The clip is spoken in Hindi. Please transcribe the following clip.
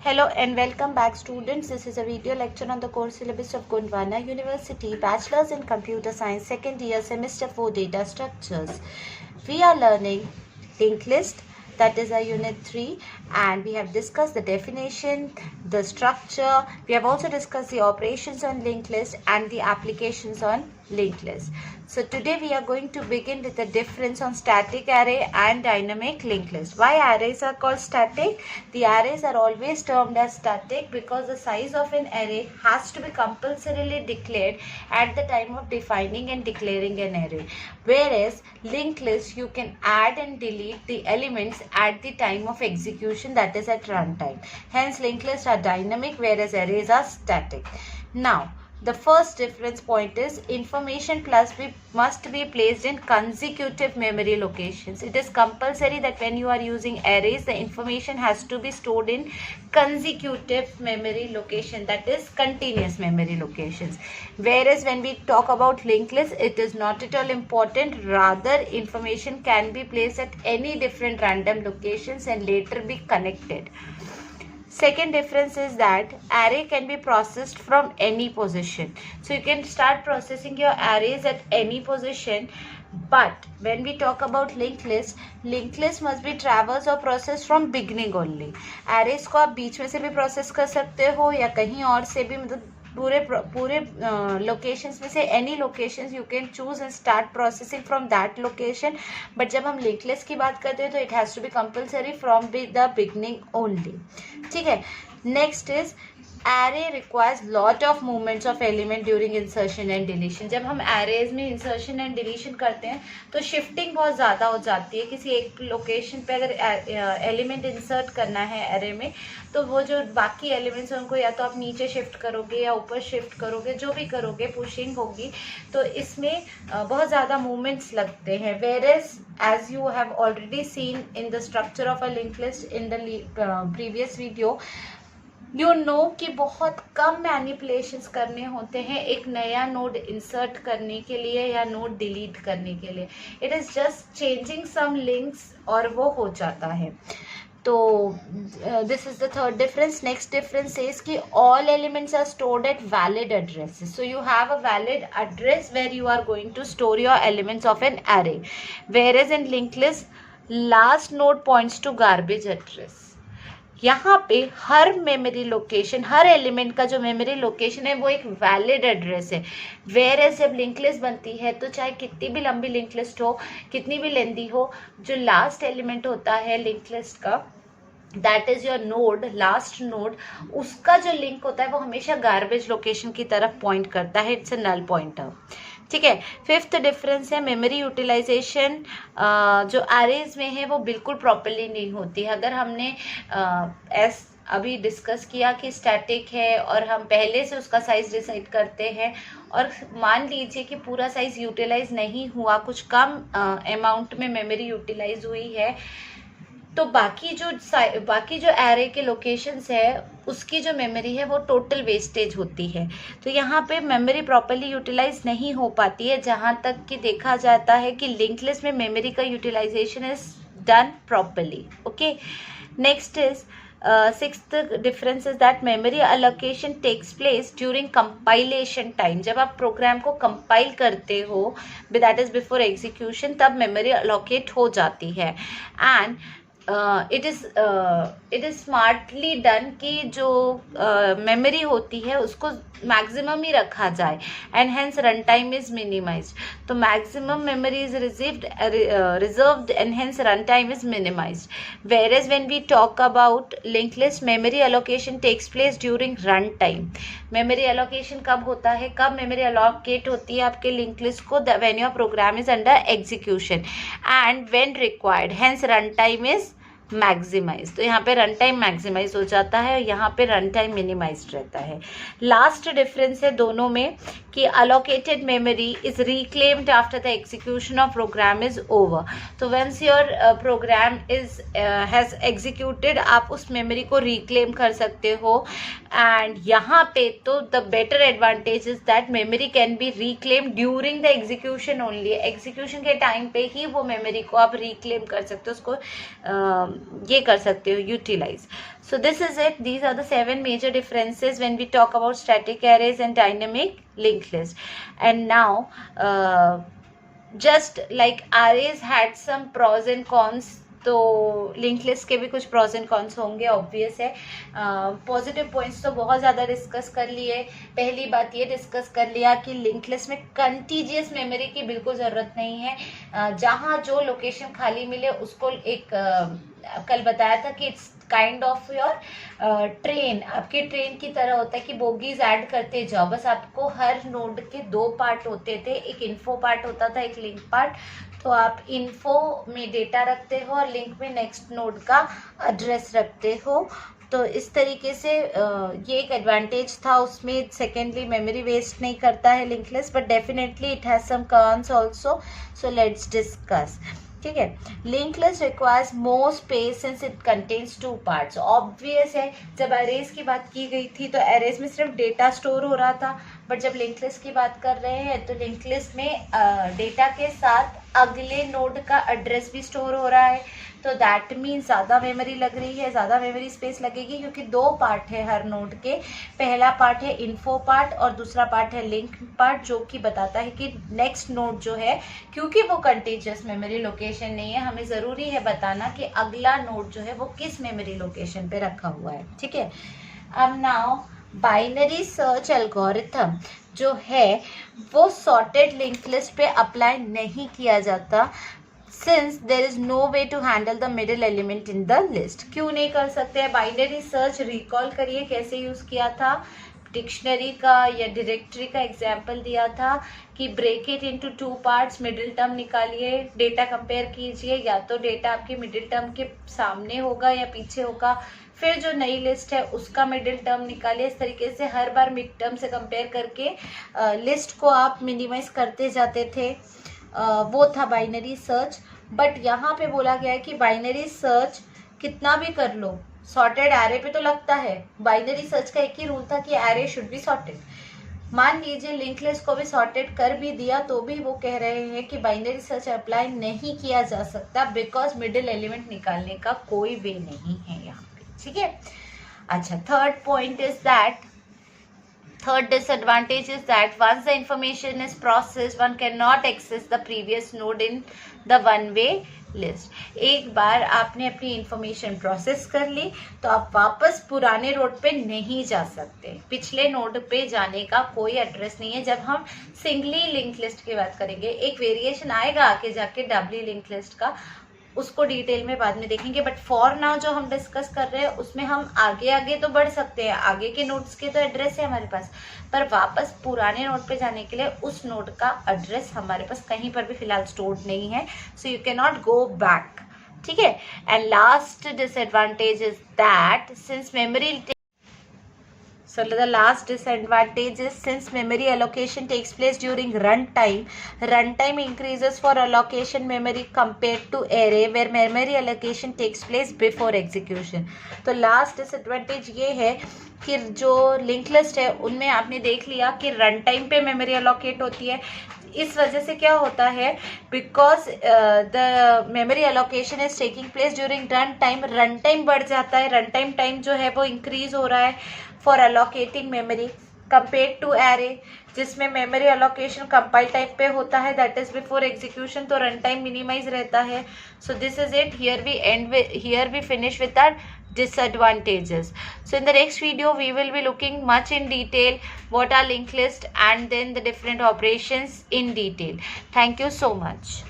Hello and welcome back students. This is a video lecture on the course syllabus of Gondwana University, Bachelor's in Computer Science, second year, semester 4 data structures. We are learning linked list, that is our unit 3, and we have discussed the definition, the structure. We have also discussed the operations on linked list and the applications on linked list. So today we are going to begin with the difference on static array and dynamic linked list. Why arrays are called static? The arrays are always termed as static because the size of an array has to be compulsorily declared at the time of defining and declaring an array. Whereas linked list, you can add and delete the elements at the time of execution, that is at runtime. Hence linked lists are dynamic whereas arrays are static. Now the first difference point is information must be placed in consecutive memory locations. It is compulsory that when you are using arrays, the information has to be stored in consecutive memory location, that is continuous memory locations. Whereas when we talk about linked list, it is not at all important. Rather, information can be placed at any different random locations and later be connected. Second difference is that array can be processed from any position. So you can start processing your arrays at any position. But when we talk about linked list must be traversed or processed from beginning only. Arrays को आप बीच में से भी process कर सकते हो या कहीं और से भी, मतलब पूरे लोकेशंस में से any locations you can choose and start processing from that location. But जब हम लिंक्ड लिस्ट की बात करते हैं तो it has to be compulsory from the beginning only. ठीक है. Next is array requires lot of movements of element during insertion and deletion. जब हम arrays में insertion and deletion करते हैं तो shifting बहुत ज़्यादा हो जाती है. किसी एक लोकेशन पे अगर element insert करना है array में तो वो जो बाकी elements हैं उनको या तो आप नीचे shift करोगे या ऊपर shift करोगे, जो भी करोगे pushing होगी, तो इसमें बहुत ज़्यादा movements लगते हैं. Whereas as you have already seen in the structure of a linked list in the previous video, you know कि बहुत कम मैनिपुलेशंस करने होते हैं एक नया नोड इंसर्ट करने के लिए या नोड डिलीट करने के लिए. It is just changing some links और वो हो जाता है. तो this is the third difference. Next difference is कि all elements are stored at valid addresses. So you have a valid address where you are going to store your elements of an array. Whereas in linked list last node points to garbage address. यहाँ पे हर मेमोरी लोकेशन, हर एलिमेंट का जो मेमोरी लोकेशन है वो एक वैलिड एड्रेस है. वेयर एज जब लिंक लिस्ट बनती है तो चाहे कितनी भी लंबी लिंक लिस्ट हो, कितनी भी लेंदी हो, जो लास्ट एलिमेंट होता है लिंक लिस्ट का, that is your node, last node, उसका जो लिंक होता है वो हमेशा गार्बेज लोकेशन की तरफ पॉइंट करता है. It's a null pointer. ठीक है. फिफ्थ डिफरेंस है मेमोरी यूटिलाइजेशन. जो एरेज में है वो बिल्कुल प्रॉपरली नहीं होती. अगर हमने अभी डिस्कस किया कि स्टैटिक है और हम पहले से उसका साइज डिसाइड करते हैं और मान लीजिए कि पूरा साइज यूटिलाइज नहीं हुआ, कुछ कम अमाउंट में मेमोरी यूटिलाइज हुई है, तो बाकी जो एरे के लोकेशंस है उसकी जो मेमोरी है वो टोटल वेस्टेज होती है. तो यहाँ पे मेमोरी प्रॉपरली यूटिलाइज नहीं हो पाती है, जहाँ तक कि देखा जाता है कि लिंक्ड लिस्ट में मेमोरी का utilisation is done properly. Okay. Next is sixth difference is that memory allocation takes place during compilation time. जब आप प्रोग्राम को कंपाइल करते हो, दैट इज बिफोर एग्जीक्यूशन, तब मेमोरी अलोकेट हो जाती है. And it is smartly done कि जो मेमोरी होती है उसको मैक्सिमम ही रखा जाए and hence run time is minimised. तो maximum memory is reserved and hence run time is minimised. Whereas when we talk about linked list, memory allocation takes place during run time. Memory allocation कब होता है, कब मेमोरी एलोकेट होती है आपके लिंक्ड लिस्ट को? When your program is under execution and when required, hence run time is maximise. तो यहाँ पे रन टाइम मैक्सिमाइज हो जाता है और यहाँ पे रन टाइम मिनिमाइज्ड रहता है. लास्ट डिफरेंस है दोनों में कि allocated memory is reclaimed after the execution of program is over. तो once your program is has executed, आप उस मेमोरी को रिक्लेम कर सकते हो. एंड यहाँ पे तो the better advantage is that memory can be reclaim during the execution only. Execution के टाइम पे ही वो मेमोरी को आप रिक्लेम कर सकते हो, उसको ये कर सकते हो, utilise. So this is it. These are the 7 major differences when we talk about static arrays and dynamic linked list. And now, just like arrays had some pros and cons, तो लिंक लिस्ट के भी कुछ प्रॉज एंड कॉन्स होंगे, ऑब्वियस है. पॉजिटिव पॉइंट्स तो बहुत ज़्यादा डिस्कस कर लिए. पहली बात ये डिस्कस कर लिया कि लिंक लिस्ट में कंटीजियस मेमोरी की बिल्कुल ज़रूरत नहीं है. जहाँ जो लोकेशन खाली मिले उसको एक कल बताया था कि it's kind of your train. आपके ट्रेन की तरह होता है कि बोगीज ऐड करते जाओ. बस आपको हर नोड के 2 पार्ट होते थे, एक इन्फो पार्ट होता था, एक लिंक पार्ट. तो आप इन्फो में डेटा रखते हो और लिंक में नेक्स्ट नोड का एड्रेस रखते हो. तो इस तरीके से ये एक एडवांटेज था उसमें. सेकेंडली मेमोरी वेस्ट नहीं करता है link list, but definitely it has some cons also. So let's discuss. ठीक है. Link list requires more space since it contains 2 parts. Obvious है, जब एरेज की बात की गई थी तो एरेज में सिर्फ डेटा स्टोर हो रहा था, बट जब लिंक लिस्ट की बात कर रहे हैं तो लिंक लिस्ट में डेटा के साथ अगले नोड का एड्रेस भी स्टोर हो रहा है. तो दैट मीन्स ज़्यादा मेमोरी लग रही है, ज़्यादा मेमोरी स्पेस लगेगी, क्योंकि 2 पार्ट है हर नोड के. पहला पार्ट है इन्फो पार्ट और दूसरा पार्ट है लिंक पार्ट, जो कि बताता है कि नेक्स्ट नोड जो है, क्योंकि वो कंटीजियस मेमोरी लोकेशन नहीं है, हमें ज़रूरी है बताना कि अगला नोड जो है वो किस मेमोरी लोकेशन पे रखा हुआ है. ठीक है. अब नाउ बाइनरी सर्च एल्गोरिथम जो है वो सॉर्टेड लिंक लिस्ट पे अप्लाई नहीं किया जाता, since there is no way to handle the middle element in the list. क्यों नहीं कर सकते हैं? बाइनरी सर्च रिकॉल करिए कैसे यूज़ किया था. डिक्शनरी का या डायरेक्टरी का एग्जाम्पल दिया था कि break it into 2 parts, middle term निकालिए, डेटा कंपेयर कीजिए, या तो डेटा आपके मिडिल टर्म के सामने होगा या पीछे होगा, फिर जो नई लिस्ट है उसका मिडिल टर्म निकालिए. इस तरीके से हर बार मिड टर्म से कंपेयर करके लिस्ट को आप मिनिमाइज करते जाते थे. वो था बाइनरी सर्च. बट यहाँ पे बोला गया है कि बाइनरी सर्च कितना भी कर लो, सॉर्टेड एरे पे तो लगता है. बाइनरी सर्च का एक ही रूल था कि एरे शुड बी सॉर्टेड. मान लीजिए लिंक लिस्ट को भी सॉर्टेड कर भी दिया तो भी वो कह रहे हैं कि बाइनरी सर्च अप्लाई नहीं किया जा सकता, बिकॉज मिडिल एलिमेंट निकालने का कोई वे नहीं है यहाँ पे. ठीक है. अच्छा, third disadvantage is that once the information is processed, one cannot access the previous node in the one-way list. एक बार आपने अपनी इंफॉर्मेशन प्रोसेस कर ली तो आप वापस पुराने नोड पे नहीं जा सकते. पिछले नोड पे जाने का कोई एड्रेस नहीं है. जब हम सिंगली लिंक लिस्ट की बात करेंगे, एक वेरिएशन आएगा आगे जाके डबली लिंक लिस्ट का, उसको डिटेल में बाद में देखेंगे. बट फॉर नाउ जो हम डिस्कस कर रहे हैं उसमें हम आगे आगे तो बढ़ सकते हैं, आगे के नोड्स के तो एड्रेस है हमारे पास, पर वापस पुराने नोड पे जाने के लिए उस नोड का एड्रेस हमारे पास कहीं पर भी फिलहाल स्टोर्ड नहीं है. So you can not go back. ठीक है. And last disadvantage is that since memory So the last disadvantage is since memory allocation takes place during runtime increases for allocation memory compared to array where memory allocation takes place before execution. तो last disadvantage ये है कि जो लिंक लिस्ट है उनमें आपने देख लिया कि रन टाइम पे मेमोरी अलोकेट होती है. इस वजह से क्या होता है, because the memory allocation is taking place during run time बढ़ जाता है. रन टाइम जो है वो इंक्रीज हो रहा है for allocating memory compare to array जिसमें मेमोरी अलोकेशन कंपाइल टाइप पे होता है, दैट इज बिफोर एग्जीक्यूशन. तो रन टाइम मिनिमाइज रहता है. So this is it. Here we finish with our disadvantages. So in the next video we will be looking much in detail what are linked list and then the different operations in detail. Thank you so much.